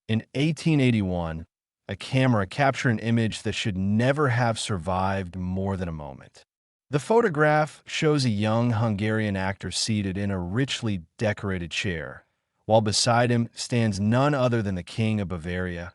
In 1881, a camera captured an image that should never have survived more than a moment. The photograph shows a young Hungarian actor seated in a richly decorated chair, while beside him stands none other than the King of Bavaria,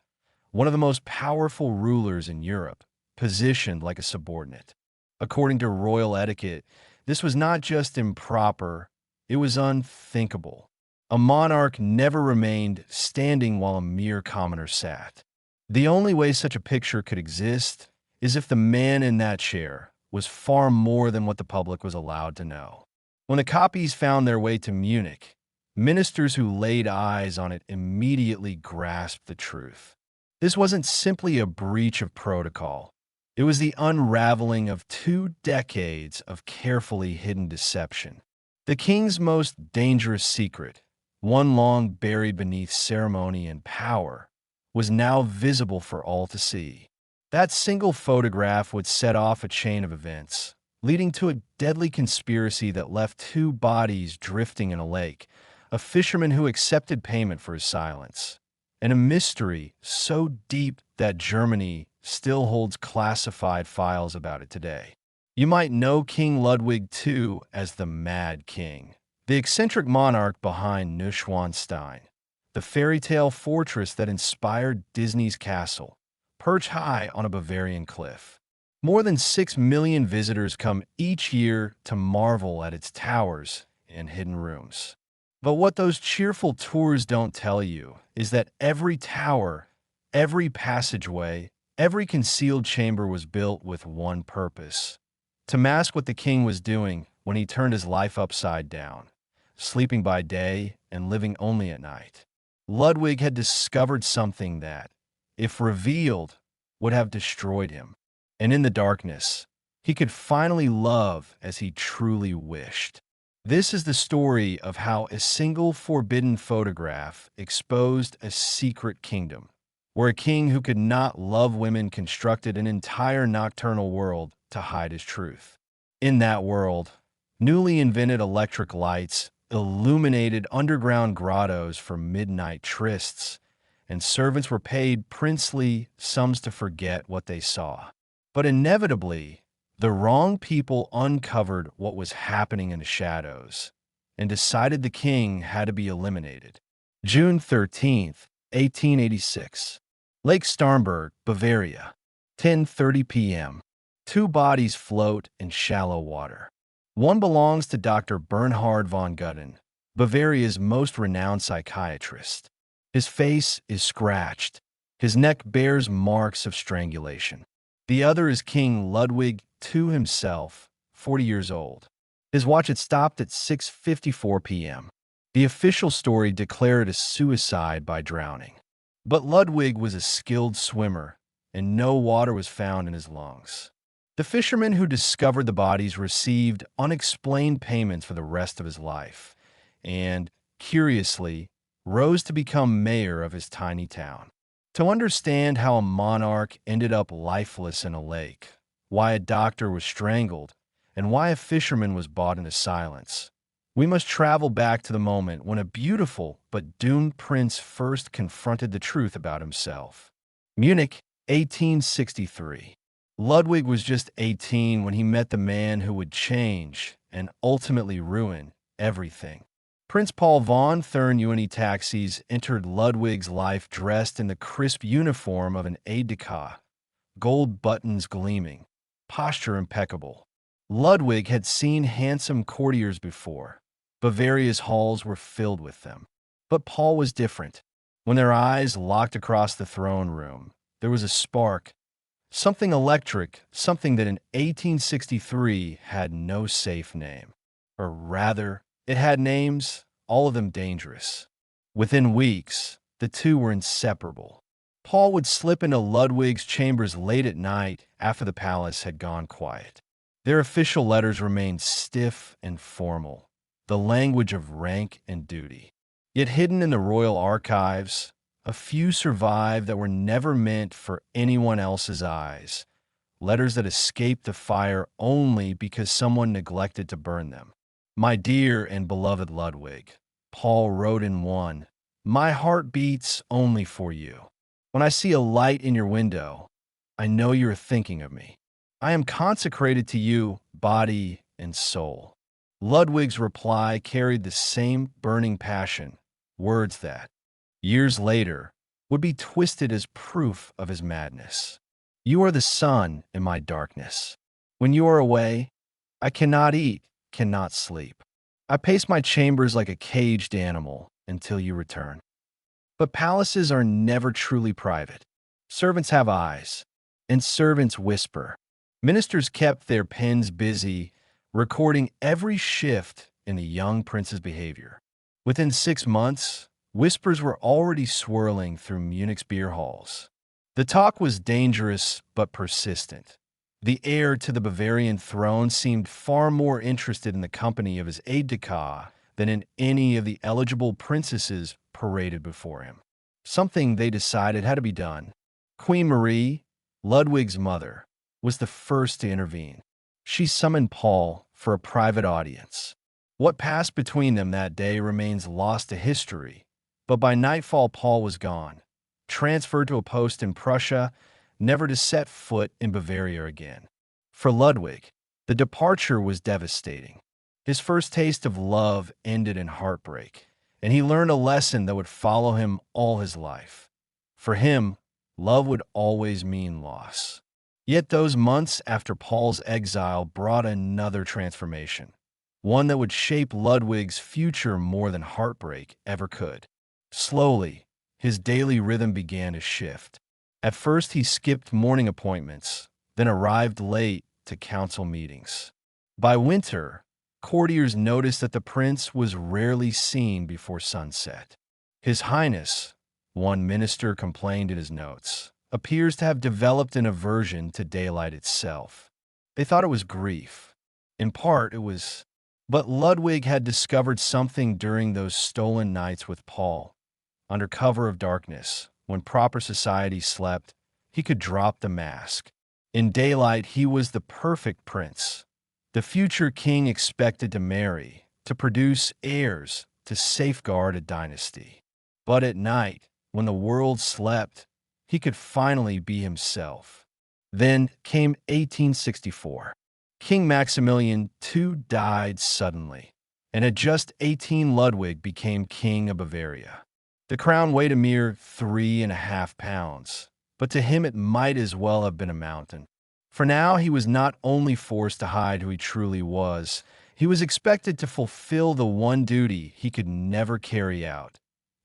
one of the most powerful rulers in Europe, positioned like a subordinate. According to royal etiquette, this was not just improper, it was unthinkable. A monarch never remained standing while a mere commoner sat. The only way such a picture could exist is if the man in that chair was far more than what the public was allowed to know. When the copies found their way to Munich, ministers who laid eyes on it immediately grasped the truth. This wasn't simply a breach of protocol. It was the unraveling of 2 decades of carefully hidden deception. The king's most dangerous secret, one long buried beneath ceremony and power, was now visible for all to see. That single photograph would set off a chain of events, leading to a deadly conspiracy that left 2 bodies drifting in a lake, a fisherman who accepted payment for his silence, and a mystery so deep that Germany still holds classified files about it today. You might know King Ludwig II as the Mad King, the eccentric monarch behind Neuschwanstein, the fairy tale fortress that inspired Disney's castle, perched high on a Bavarian cliff. More than 6 million visitors come each year to marvel at its towers and hidden rooms. But what those cheerful tours don't tell you is that every tower, every passageway, every concealed chamber was built with one purpose: to mask what the king was doing when he turned his life upside down, sleeping by day and living only at night. Ludwig had discovered something that, if revealed, would have destroyed him. And in the darkness, he could finally love as he truly wished. This is the story of how a single forbidden photograph exposed a secret kingdom, where a king who could not love women constructed an entire nocturnal world to hide his truth. In that world, newly invented electric lights illuminated underground grottos for midnight trysts, and servants were paid princely sums to forget what they saw. But inevitably, the wrong people uncovered what was happening in the shadows and decided the king had to be eliminated. June 13th, 1886. Lake Starnberg, Bavaria. 10:30 p.m. 2 bodies float in shallow water. One belongs to Dr. Bernhard von Gutten, Bavaria's most renowned psychiatrist. His face is scratched. His neck bears marks of strangulation. The other is King Ludwig II himself, 40 years old. His watch had stopped at 6:54 p.m. The official story declared a suicide by drowning. But Ludwig was a skilled swimmer, and no water was found in his lungs. The fisherman who discovered the bodies received unexplained payments for the rest of his life, and, curiously, rose to become mayor of his tiny town. To understand how a monarch ended up lifeless in a lake, why a doctor was strangled, and why a fisherman was bought into silence, we must travel back to the moment when a beautiful but doomed prince first confronted the truth about himself. Munich, 1863. Ludwig was just 18 when he met the man who would change and ultimately ruin everything. Prince Paul von Thurn-Taxis entered Ludwig's life dressed in the crisp uniform of an aide-de-camp, gold buttons gleaming, posture impeccable. Ludwig had seen handsome courtiers before. Bavaria's halls were filled with them. But Paul was different. When their eyes locked across the throne room, there was a spark, something electric, something that in 1863 had no safe name. Or rather, it had names, all of them dangerous. Within weeks, the two were inseparable. Paul would slip into Ludwig's chambers late at night after the palace had gone quiet. Their official letters remained stiff and formal, the language of rank and duty. Yet hidden in the royal archives, a few survive that were never meant for anyone else's eyes, letters that escaped the fire only because someone neglected to burn them. My dear and beloved Ludwig, Paul wrote in one, My heart beats only for you. When I see a light in your window, I know you are thinking of me. I am consecrated to you, body and soul." Ludwig's reply carried the same burning passion, words that, years later, would be twisted as proof of his madness. "You are the sun in my darkness. When you are away, I cannot eat, cannot sleep. I pace my chambers like a caged animal until you return." But palaces are never truly private. Servants have eyes, and servants whisper. Ministers kept their pens busy, recording every shift in the young prince's behavior. Within 6 months, whispers were already swirling through Munich's beer halls. The talk was dangerous but persistent. The heir to the Bavarian throne seemed far more interested in the company of his aide-de-camp than in any of the eligible princesses paraded before him. Something they decided had to be done. Queen Marie, Ludwig's mother, was the first to intervene. She summoned Paul for a private audience. What passed between them that day remains lost to history, but by nightfall Paul was gone, transferred to a post in Prussia, never to set foot in Bavaria again. For Ludwig, the departure was devastating. His first taste of love ended in heartbreak, and he learned a lesson that would follow him all his life. For him, love would always mean loss. Yet those months after Paul's exile brought another transformation, one that would shape Ludwig's future more than heartbreak ever could. Slowly, his daily rhythm began to shift. At first, he skipped morning appointments, then arrived late to council meetings. By winter, courtiers noticed that the prince was rarely seen before sunset. "His Highness," one minister complained in his notes, "appears to have developed an aversion to daylight itself." They thought it was grief. In part, it was. But Ludwig had discovered something during those stolen nights with Paul. Under cover of darkness, when proper society slept, he could drop the mask. In daylight, he was the perfect prince, the future king expected to marry, to produce heirs, to safeguard a dynasty. But at night, when the world slept, he could finally be himself. Then came 1864. King Maximilian II died suddenly, and at just 18 Ludwig became king of Bavaria. The crown weighed a mere 3.5 pounds, but to him it might as well have been a mountain. For now he was not only forced to hide who he truly was, he was expected to fulfill the one duty he could never carry out: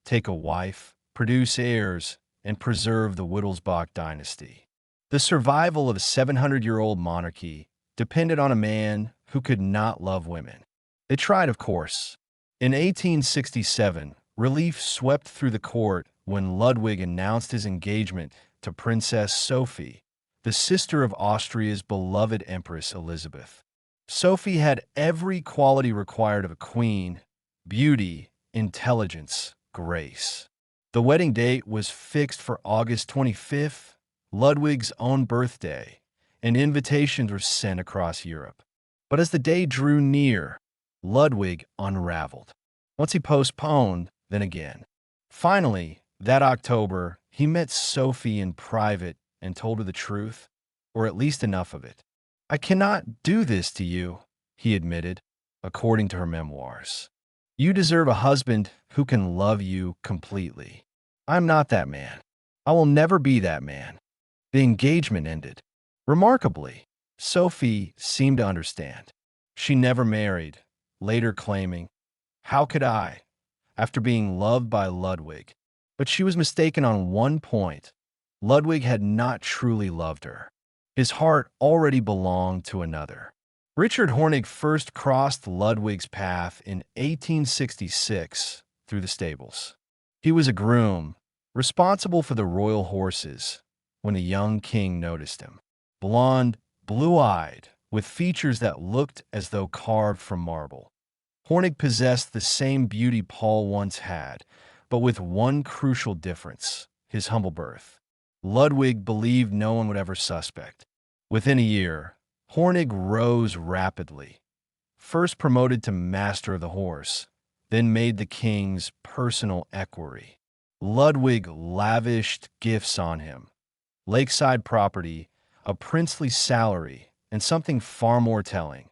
take a wife, produce heirs, and preserve the Wittelsbach dynasty. The survival of a 700-year-old monarchy depended on a man who could not love women. They tried, of course. In 1867, relief swept through the court when Ludwig announced his engagement to Princess Sophie, the sister of Austria's beloved Empress Elizabeth. Sophie had every quality required of a queen: beauty, intelligence, grace. The wedding date was fixed for August 25th, Ludwig's own birthday, and invitations were sent across Europe. But as the day drew near, Ludwig unraveled. Once he postponed, then again. Finally, that October, he met Sophie in private and told her the truth, or at least enough of it. "I cannot do this to you," he admitted, according to her memoirs. "You deserve a husband who can love you completely. I'm not that man. I will never be that man." The engagement ended. Remarkably, Sophie seemed to understand. She never married, later claiming, "How could I, after being loved by Ludwig?" But she was mistaken on one point. Ludwig had not truly loved her. His heart already belonged to another. Richard Hornig first crossed Ludwig's path in 1866 through the stables. He was a groom, responsible for the royal horses, when the young king noticed him. Blonde, blue-eyed, with features that looked as though carved from marble. Hornig possessed the same beauty Paul once had, but with one crucial difference: his humble birth. Ludwig believed no one would ever suspect. Within a year, Hornig rose rapidly. First promoted to master of the horse, then made the king's personal equerry. Ludwig lavished gifts on him: lakeside property, a princely salary, and something far more telling: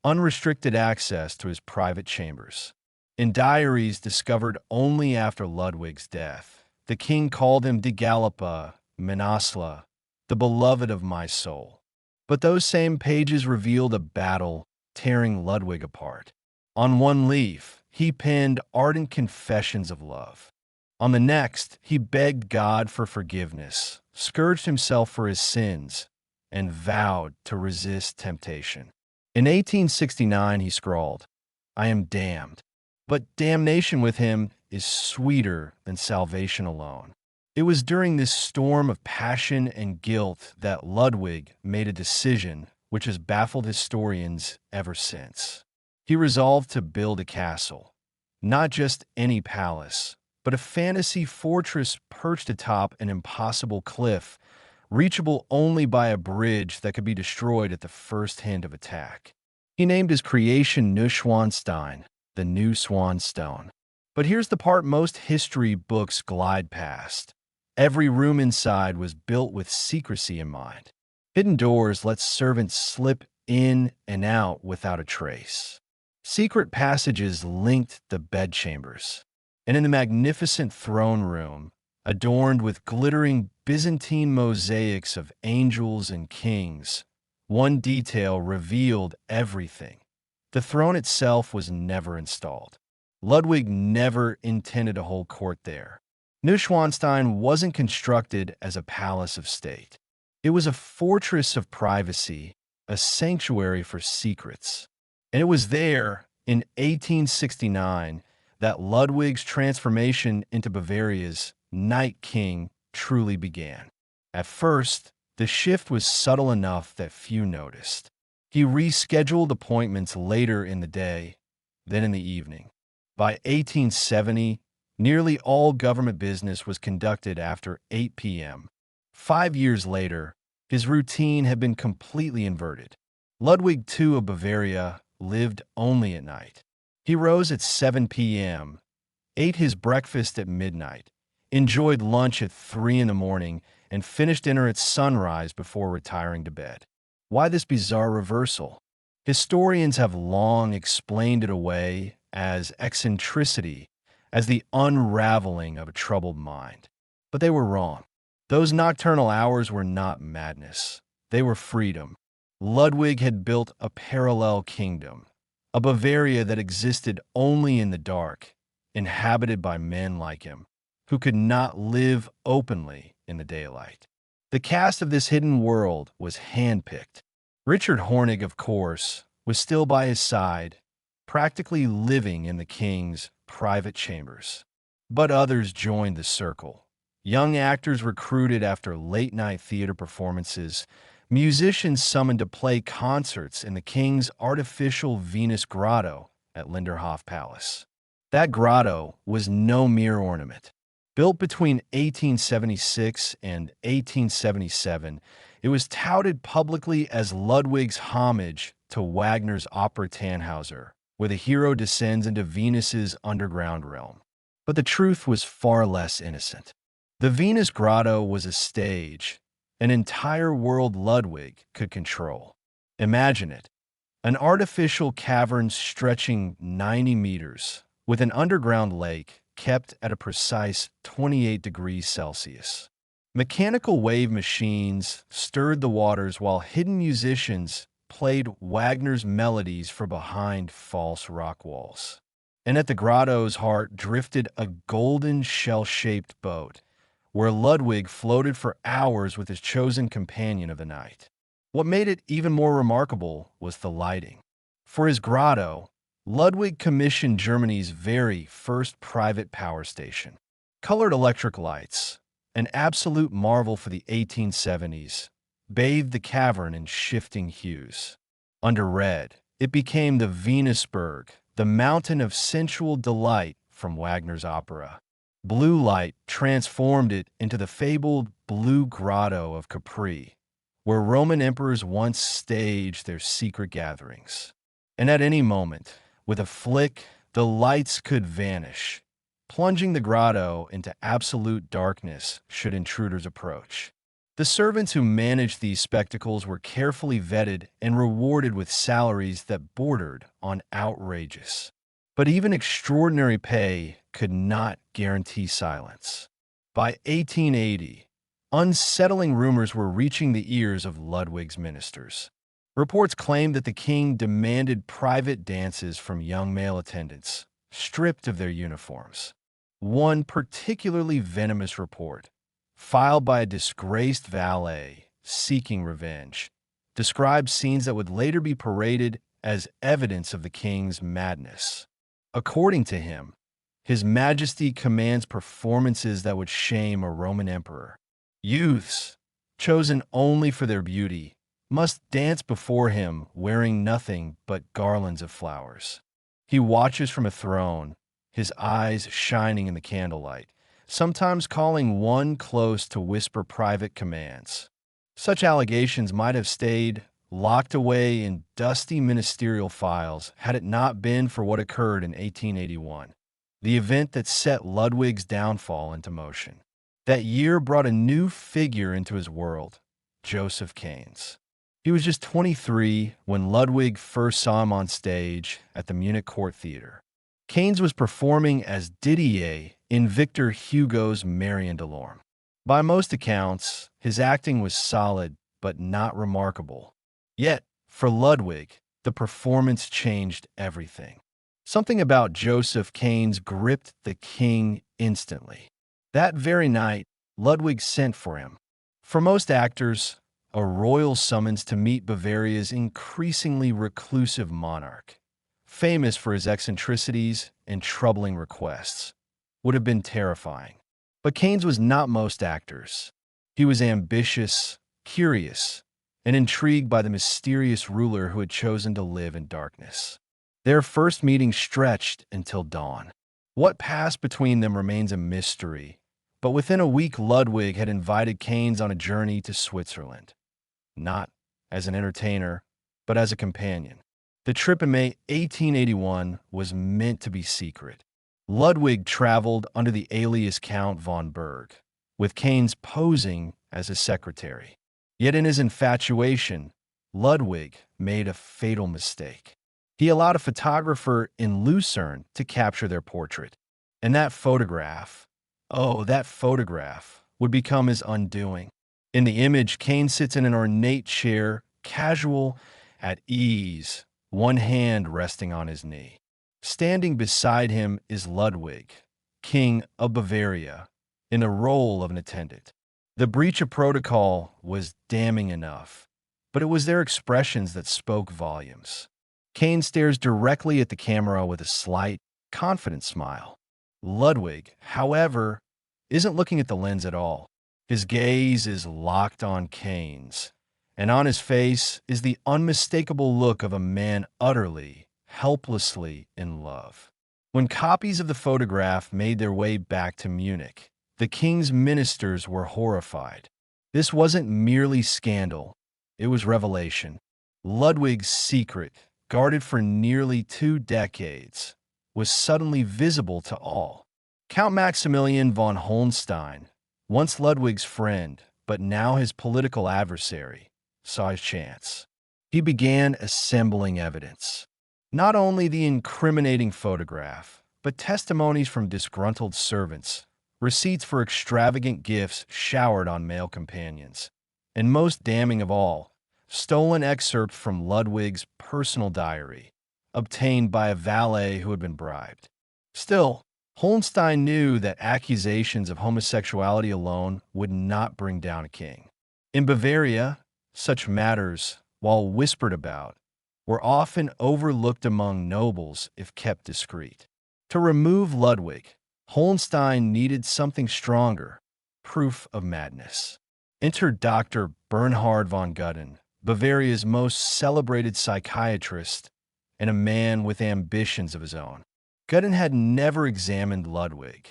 unrestricted access to his private chambers. In diaries discovered only after Ludwig's death, the king called him De Gallipa Menasla, the beloved of my soul. But those same pages revealed a battle tearing Ludwig apart. On one leaf, he penned ardent confessions of love. On the next, he begged God for forgiveness, scourged himself for his sins, and vowed to resist temptation. In 1869, he scrawled, "I am damned, but damnation with him is sweeter than salvation alone." It was during this storm of passion and guilt that Ludwig made a decision which has baffled historians ever since. He resolved to build a castle, not just any palace, but a fantasy fortress perched atop an impossible cliff, reachable only by a bridge that could be destroyed at the first hint of attack. He named his creation Neuschwanstein, the new swan stone. But here's the part most history books glide past. Every room inside was built with secrecy in mind. Hidden doors let servants slip in and out without a trace. Secret passages linked the bedchambers. And in the magnificent throne room, adorned with glittering Byzantine mosaics of angels and kings, one detail revealed everything. The throne itself was never installed. Ludwig never intended to hold court there. Neuschwanstein wasn't constructed as a palace of state. It was a fortress of privacy, a sanctuary for secrets. And it was there, in 1869, that Ludwig's transformation into Bavaria's Night King truly began. At first, the shift was subtle enough that few noticed. He rescheduled appointments later in the day, then in the evening. By 1870, nearly all government business was conducted after 8 p.m. 5 years later, his routine had been completely inverted. Ludwig II of Bavaria lived only at night. He rose at 7 p.m., ate his breakfast at midnight, enjoyed lunch at 3 in the morning, and finished dinner at sunrise before retiring to bed. Why this bizarre reversal? Historians have long explained it away as eccentricity, as the unraveling of a troubled mind. But they were wrong. Those nocturnal hours were not madness. They were freedom. Ludwig had built a parallel kingdom, a Bavaria that existed only in the dark, inhabited by men like him, who could not live openly in the daylight. The cast of this hidden world was handpicked. Richard Hornig, of course, was still by his side, practically living in the king's private chambers. But others joined the circle. Young actors recruited after late-night theater performances, musicians summoned to play concerts in the king's artificial Venus Grotto at Linderhof Palace. That grotto was no mere ornament. Built between 1876 and 1877, it was touted publicly as Ludwig's homage to Wagner's opera Tannhauser, where the hero descends into Venus's underground realm. But the truth was far less innocent. The Venus Grotto was a stage, an entire world Ludwig could control. Imagine it, an artificial cavern stretching 90 meters, with an underground lake kept at a precise 28 degrees Celsius. Mechanical wave machines stirred the waters while hidden musicians played Wagner's melodies from behind false rock walls. And at the grotto's heart drifted a golden shell-shaped boat, where Ludwig floated for hours with his chosen companion of the night. What made it even more remarkable was the lighting. For his grotto, Ludwig commissioned Germany's very first private power station. Colored electric lights, an absolute marvel for the 1870s, bathed the cavern in shifting hues. Under red, it became the Venusberg, the mountain of sensual delight from Wagner's opera. Blue light transformed it into the fabled Blue Grotto of Capri, where Roman emperors once staged their secret gatherings. And at any moment, with a flick, The lights could vanish, plunging the grotto into absolute darkness should intruders approach. The servants who managed these spectacles were carefully vetted and rewarded with salaries that bordered on outrageous. But even extraordinary pay could not guarantee silence. By 1880, unsettling rumors were reaching the ears of Ludwig's ministers. Reports claimed that the king demanded private dances from young male attendants, stripped of their uniforms. One particularly venomous report, filed by a disgraced valet seeking revenge, described scenes that would later be paraded as evidence of the king's madness. According to him, His Majesty commands performances that would shame a Roman emperor. Youths, chosen only for their beauty, must dance before him wearing nothing but garlands of flowers. He watches from a throne, his eyes shining in the candlelight, sometimes calling one close to whisper private commands. Such allegations might have stayed locked away in dusty ministerial files had it not been for what occurred in 1881, the event that set Ludwig's downfall into motion. That year brought a new figure into his world, Joseph Keynes. He was just 23 when Ludwig first saw him on stage at the Munich Court Theater. Keynes was performing as Didier in Victor Hugo's Marion Delorme. By most accounts, his acting was solid but not remarkable. Yet, for Ludwig, the performance changed everything. Something about Joseph Keynes gripped the king instantly. That very night, Ludwig sent for him. For most actors, a royal summons to meet Bavaria's increasingly reclusive monarch, famous for his eccentricities and troubling requests, would have been terrifying. But Keynes was not most actors. He was ambitious, curious, and intrigued by the mysterious ruler who had chosen to live in darkness. Their first meeting stretched until dawn. What passed between them remains a mystery, but within a week Ludwig had invited Keynes on a journey to Switzerland. Not as an entertainer, but as a companion. The trip in May 1881 was meant to be secret. Ludwig traveled under the alias Count von Berg, with Keynes posing as his secretary. Yet in his infatuation, Ludwig made a fatal mistake. He allowed a photographer in Lucerne to capture their portrait. And that photograph, would become his undoing. In the image, Keynes sits in an ornate chair, casual, at ease, one hand resting on his knee. Standing beside him is Ludwig, King of Bavaria, in the role of an attendant. The breach of protocol was damning enough, but it was their expressions that spoke volumes. Keynes stares directly at the camera with a slight, confident smile. Ludwig, however, isn't looking at the lens at all. His gaze is locked on Keynes, and on his face is the unmistakable look of a man utterly, helplessly in love. When copies of the photograph made their way back to Munich, the king's ministers were horrified. This wasn't merely scandal, it was revelation. Ludwig's secret, guarded for nearly 2 decades, was suddenly visible to all. Count Maximilian von Hohenstein, once Ludwig's friend, but now his political adversary, saw his chance. He began assembling evidence. Not only the incriminating photograph, but testimonies from disgruntled servants, receipts for extravagant gifts showered on male companions, and most damning of all, stolen excerpts from Ludwig's personal diary, obtained by a valet who had been bribed. Still, Hohenstein knew that accusations of homosexuality alone would not bring down a king. In Bavaria, such matters, while whispered about, were often overlooked among nobles if kept discreet. To remove Ludwig, Hohenstein needed something stronger, proof of madness. Enter Dr. Bernhard von Gudden, Bavaria's most celebrated psychiatrist and a man with ambitions of his own. Gudden had never examined Ludwig,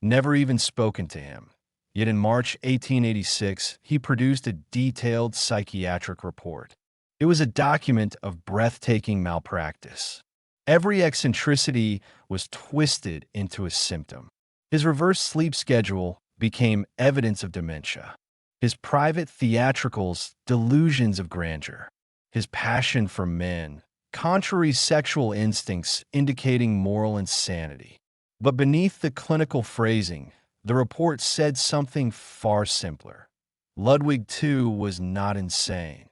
never even spoken to him. Yet in March 1886, he produced a detailed psychiatric report. It was a document of breathtaking malpractice. Every eccentricity was twisted into a symptom. His reverse sleep schedule became evidence of dementia. His private theatricals, delusions of grandeur. His passion for men, contrary sexual instincts indicating moral insanity. But beneath the clinical phrasing, the report said something far simpler. Ludwig II was not insane.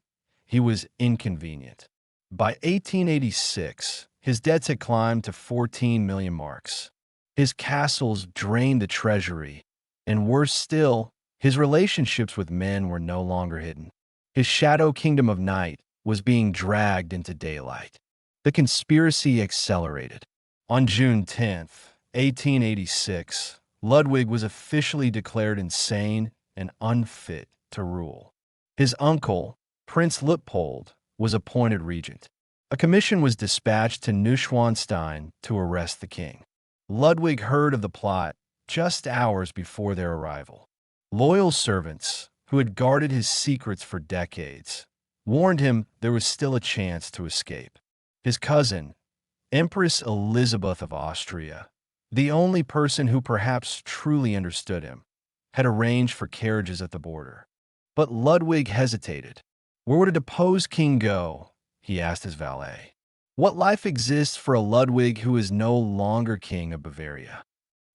He was inconvenient. By 1886, his debts had climbed to 14 million marks. His castles drained the treasury, and worse still, his relationships with men were no longer hidden. His shadow kingdom of night was being dragged into daylight. The conspiracy accelerated. On June 10th, 1886, Ludwig was officially declared insane and unfit to rule. His uncle, Prince Luitpold, was appointed regent. A commission was dispatched to Neuschwanstein to arrest the king. Ludwig heard of the plot just hours before their arrival. Loyal servants, who had guarded his secrets for decades, warned him there was still a chance to escape. His cousin, Empress Elizabeth of Austria, the only person who perhaps truly understood him, had arranged for carriages at the border. But Ludwig hesitated. Where would a deposed king go? He asked his valet. What life exists for a Ludwig who is no longer king of Bavaria?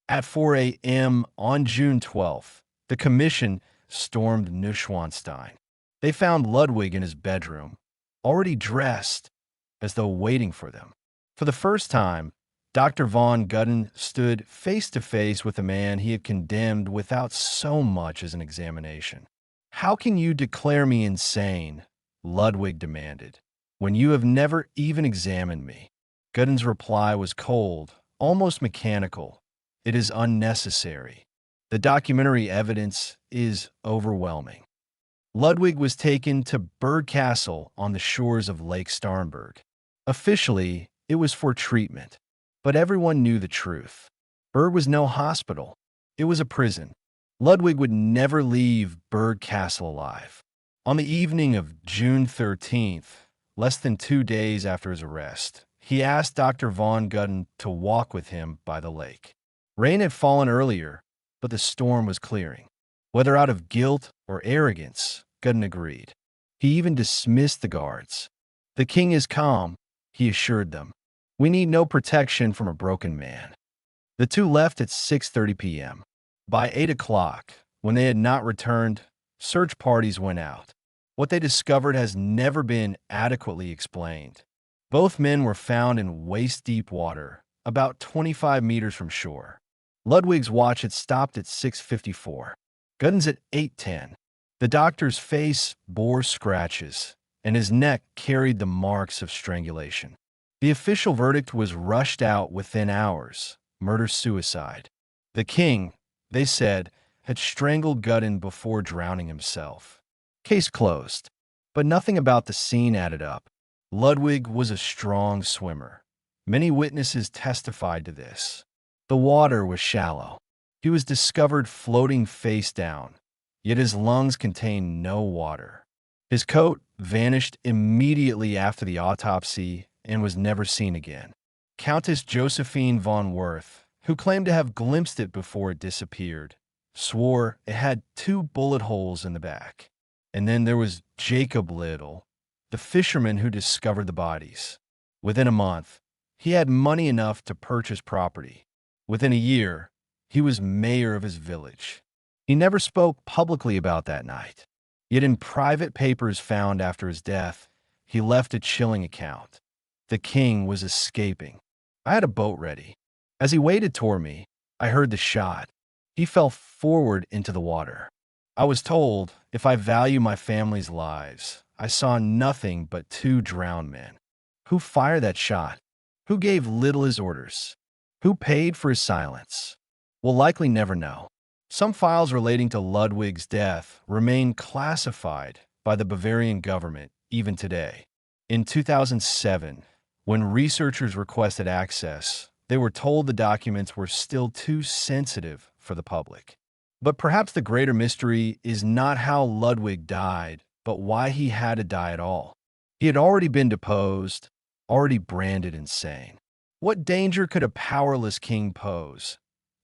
At 4 a.m. on June 12th, the commission stormed Neuschwanstein. They found Ludwig in his bedroom, already dressed, as though waiting for them. For the first time, Dr. von Gudden stood face to face with a man he had condemned without so much as an examination. How can you declare me insane? Ludwig demanded, when you have never even examined me. Gudden's reply was cold, almost mechanical. It is unnecessary. The documentary evidence is overwhelming. Ludwig was taken to Burg Castle on the shores of Lake Starnberg. Officially, it was for treatment, but everyone knew the truth. Burg was no hospital. It was a prison. Ludwig would never leave Burg Castle alive. On the evening of June 13th, less than 2 days after his arrest, he asked Dr. von Gudden to walk with him by the lake. Rain had fallen earlier, but the storm was clearing. Whether out of guilt or arrogance, Gudden agreed. He even dismissed the guards. The king is calm, he assured them. We need no protection from a broken man. The two left at 6:30 p.m. By 8 o'clock, when they had not returned, search parties went out. What they discovered has never been adequately explained. Both men were found in waist-deep water, about 25 meters from shore. Ludwig's watch had stopped at 6:54. Gudden's at 8:10. The doctor's face bore scratches, and his neck carried the marks of strangulation. The official verdict was rushed out within hours, murder-suicide. The king, they said, had strangled Gudden before drowning himself. Case closed. But nothing about the scene added up. Ludwig was a strong swimmer. Many witnesses testified to this. The water was shallow. He was discovered floating face down, yet his lungs contained no water. His coat vanished immediately after the autopsy and was never seen again. Countess Josephine von Werth, who claimed to have glimpsed it before it disappeared, swore it had 2 bullet holes in the back. And then there was Jacob Little, the fisherman who discovered the bodies. Within a month, he had money enough to purchase property. Within a year, he was mayor of his village. He never spoke publicly about that night. Yet in private papers found after his death, he left a chilling account. The king was escaping. I had a boat ready. As he waded toward me, I heard the shot. He fell forward into the water. I was told, if I value my family's lives, I saw nothing but 2 drowned men. Who fired that shot? Who gave Little his orders? Who paid for his silence? We'll likely never know. Some files relating to Ludwig's death remain classified by the Bavarian government even today. In 2007, when researchers requested access, they were told the documents were still too sensitive for the public. But perhaps the greater mystery is not how Ludwig died, but why he had to die at all. He had already been deposed, already branded insane. What danger could a powerless king pose?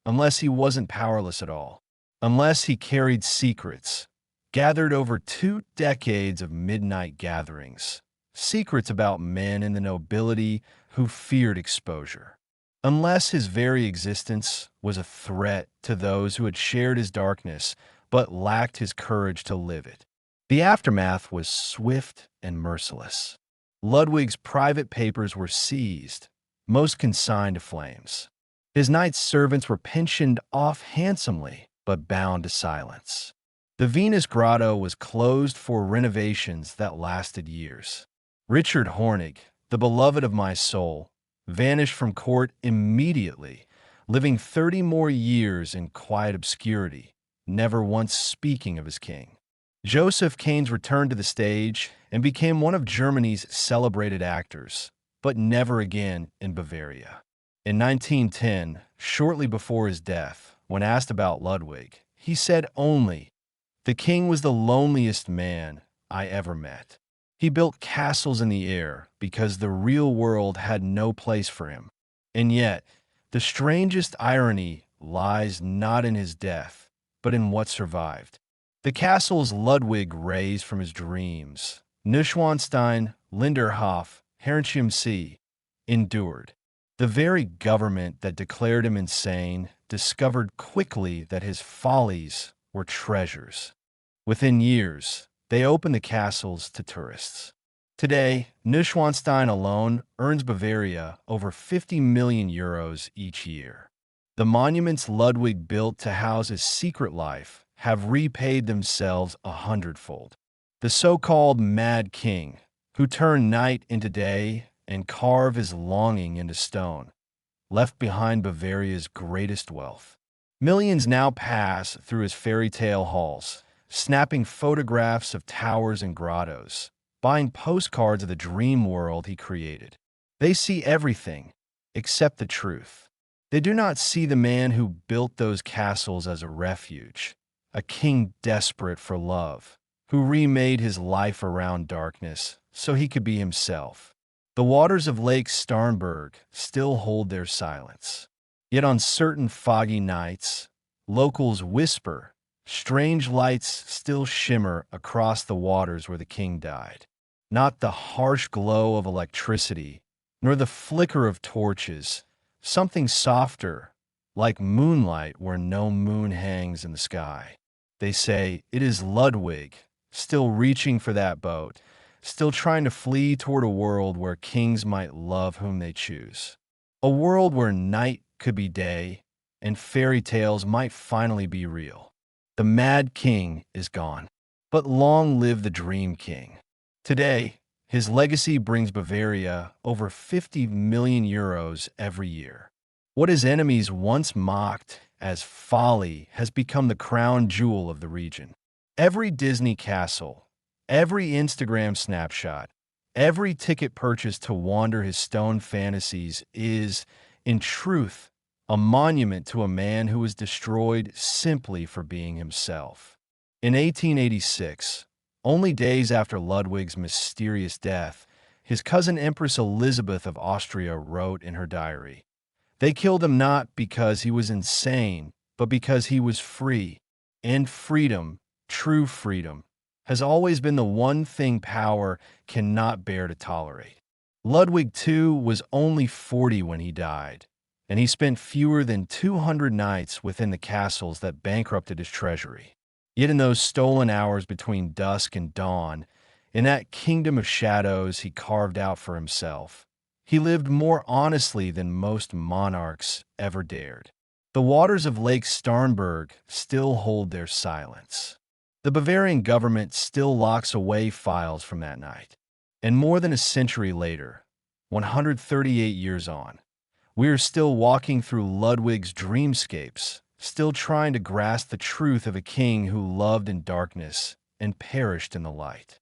Unless he wasn't powerless at all. Unless he carried secrets, gathered over 2 decades of midnight gatherings. Secrets about men in the nobility who feared exposure. Unless his very existence was a threat to those who had shared his darkness but lacked his courage to live it. The aftermath was swift and merciless. Ludwig's private papers were seized, most consigned to flames. His knights' servants were pensioned off handsomely, but bound to silence. The Venus Grotto was closed for renovations that lasted years. Richard Hornig, the beloved of my soul, vanished from court immediately, living 30 more years in quiet obscurity, never once speaking of his king. Joseph Keynes returned to the stage and became one of Germany's celebrated actors, but never again in Bavaria. In 1910, shortly before his death, when asked about Ludwig, he said only, "The king was the loneliest man I ever met. He built castles in the air because the real world had no place for him." And yet, the strangest irony lies not in his death, but in what survived. The castles Ludwig raised from his dreams, Neuschwanstein, Linderhof, Herrenchiemsee, endured. The very government that declared him insane discovered quickly that his follies were treasures. Within years, they opened the castles to tourists. Today, Neuschwanstein alone earns Bavaria over 50 million euros each year. The monuments Ludwig built to house his secret life have repaid themselves 100-fold. The so-called Mad King, who turned night into day and carved his longing into stone, left behind Bavaria's greatest wealth. Millions now pass through his fairy tale halls, snapping photographs of towers and grottos, buying postcards of the dream world he created. They see everything except the truth. They do not see the man who built those castles as a refuge, a king desperate for love, who remade his life around darkness so he could be himself. The waters of Lake Starnberg still hold their silence. Yet on certain foggy nights, locals whisper, strange lights still shimmer across the waters where the king died. Not the harsh glow of electricity, nor the flicker of torches, something softer, like moonlight where no moon hangs in the sky. They say it is Ludwig, still reaching for that boat, still trying to flee toward a world where kings might love whom they choose. A world where night could be day, and fairy tales might finally be real. The Mad King is gone, but long live the Dream King. Today, his legacy brings Bavaria over 50 million euros every year. What his enemies once mocked as folly has become the crown jewel of the region. Every Disney castle, every Instagram snapshot, every ticket purchased to wander his stone fantasies is, in truth, a monument to a man who was destroyed simply for being himself. In 1886, only days after Ludwig's mysterious death, his cousin Empress Elizabeth of Austria wrote in her diary, "They killed him not because he was insane, but because he was free. And freedom, true freedom, has always been the one thing power cannot bear to tolerate." Ludwig II was only 40 when he died, and he spent fewer than 200 nights within the castles that bankrupted his treasury. Yet in those stolen hours between dusk and dawn, in that kingdom of shadows he carved out for himself, he lived more honestly than most monarchs ever dared. The waters of Lake Starnberg still hold their silence. The Bavarian government still locks away files from that night. And more than a century later, 138 years on, we are still walking through Ludwig's dreamscapes, still trying to grasp the truth of a king who loved in darkness and perished in the light.